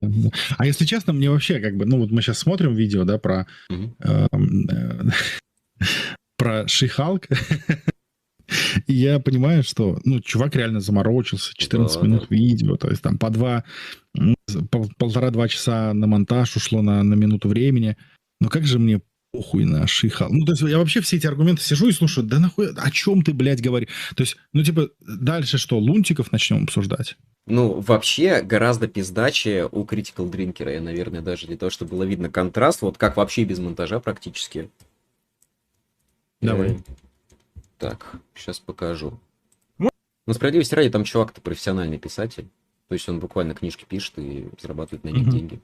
Да. А если честно, мне вообще как бы, ну вот мы сейчас смотрим видео, да, про про Ши-Халк, и я понимаю, что, ну, чувак реально заморочился, 14 минут видео, то есть там по 1,5-2 часа на монтаж ушло на минуту времени. Но как же мне похуй на Ши-Халк. Ну, то есть я вообще все эти аргументы сижу и слушаю, да нахуй, о чем ты, блядь, говоришь? То есть, ну, типа, дальше что, лунтиков начнем обсуждать? Ну, вообще, гораздо пиздаче у Critical Drinker, и, наверное, даже для того, чтобы было видно контраст, вот как вообще без монтажа практически. Давай. Так, сейчас покажу. Ну, справедливости ради, там чувак-то профессиональный писатель. То есть он буквально книжки пишет и зарабатывает на них деньги.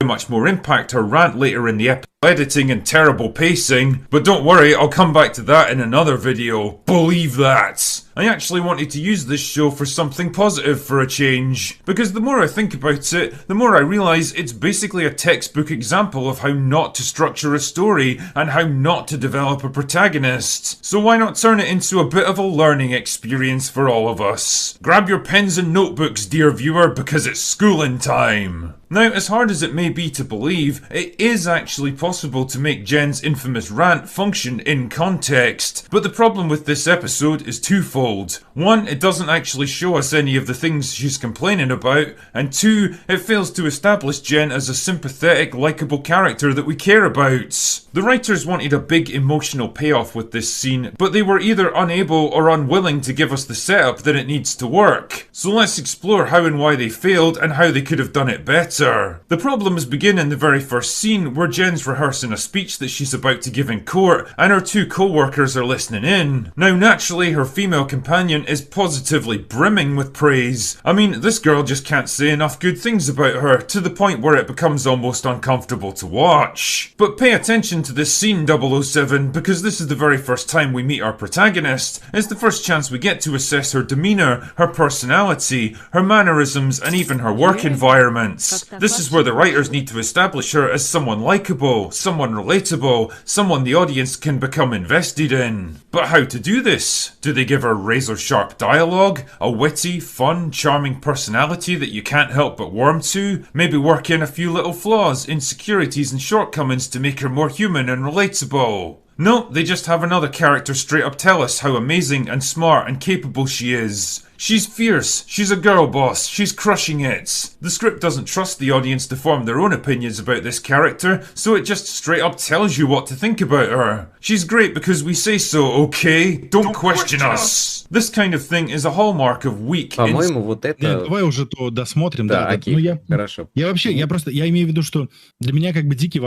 Much more impact her rant later in the episode. Editing and terrible pacing, but don't worry, I'll come back to that in another video. Believe that! I actually wanted to use this show for something positive for a change, because the more I think about it, the more I realise it's basically a textbook example of how not to structure a story and how not to develop a protagonist. So why not turn it into a bit of a learning experience for all of us? Grab your pens and notebooks, dear viewer, because it's schooling time! Now, as hard as it may be to believe, it is actually possible to make Jen's infamous rant function in context, but the problem with this episode is twofold. One, it doesn't actually show us any of the things she's complaining about, and two, it fails to establish Jen as a sympathetic, likeable character that we care about. The writers wanted a big emotional payoff with this scene, but they were either unable or unwilling to give us the setup that it needs to work. So let's explore how and why they failed and how they could have done it better. The problems begin in the very first scene, where Jen's rehearsing a speech that she's about to give in court, and her two co-workers are listening in. Now naturally, her female companion is positively brimming with praise. I mean, this girl just can't say enough good things about her, to the point where it becomes almost uncomfortable to watch. But pay attention to this scene, 007, because this is the very first time we meet our protagonist. It's the first chance we get to assess her demeanour, her personality, her mannerisms, and even her work environments. This is where the writers need to establish her as someone likeable, someone relatable, someone the audience can become invested in. But how to do this? Do they give her razor-sharp dialogue, a witty, fun, charming personality that you can't help but warm to? Maybe work in a few little flaws, insecurities and shortcomings to make her more human and relatable? No, they just have another character straight up tell us how amazing and smart and capable she is. She's fierce, she's a girl boss, she's crushing it. The script doesn't trust the audience to form their own opinions about this character, so it just straight up tells you what to think about her. She's great because we say so, okay? Don't question us. This kind of thing is a hallmark of weak... По-моему, вот это... Нет, давай уже то досмотрим. Да, да. окей, Ну, хорошо. Я вообще, я имею в виду, что для меня как бы диким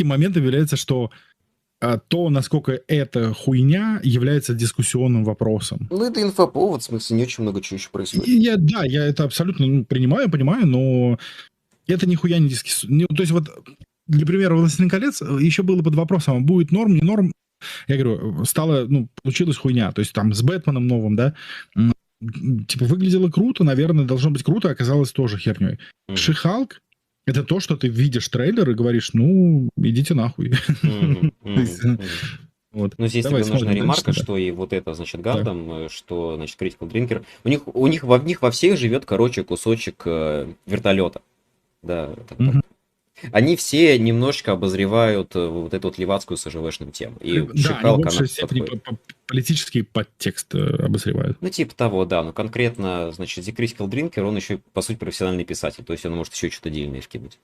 моментом является, что то, насколько эта хуйня является дискуссионным вопросом. Ну, это инфоповод, в смысле, не очень много чего еще происходит. Я это абсолютно понимаю, но это нихуя не дискуссионно. То есть вот, для примера, «Властелин колец» еще было под вопросом, будет норм, не норм. Я говорю, получилась хуйня. То есть там с Бэтменом новым, да, типа выглядело круто, наверное, должно быть круто, оказалось тоже херней. Ши-Халк — это то, что ты видишь трейлер и говоришь, ну, идите нахуй. Вот. Ну, здесь тебе нужна ремарка, что и вот это, значит, Гардам, что, значит, Critical Drinker, у них во всех живет, короче, кусочек вертолета. Да, они все немножечко обозревают вот эту вот ливацкую СЖВшную тему. И да, они в большей степени политический подтекст обозревают. Ну, типа того, да. Но конкретно, значит, The Critical Drinker, он еще, по сути, профессиональный писатель. То есть он может еще что-то дельное вкинуть.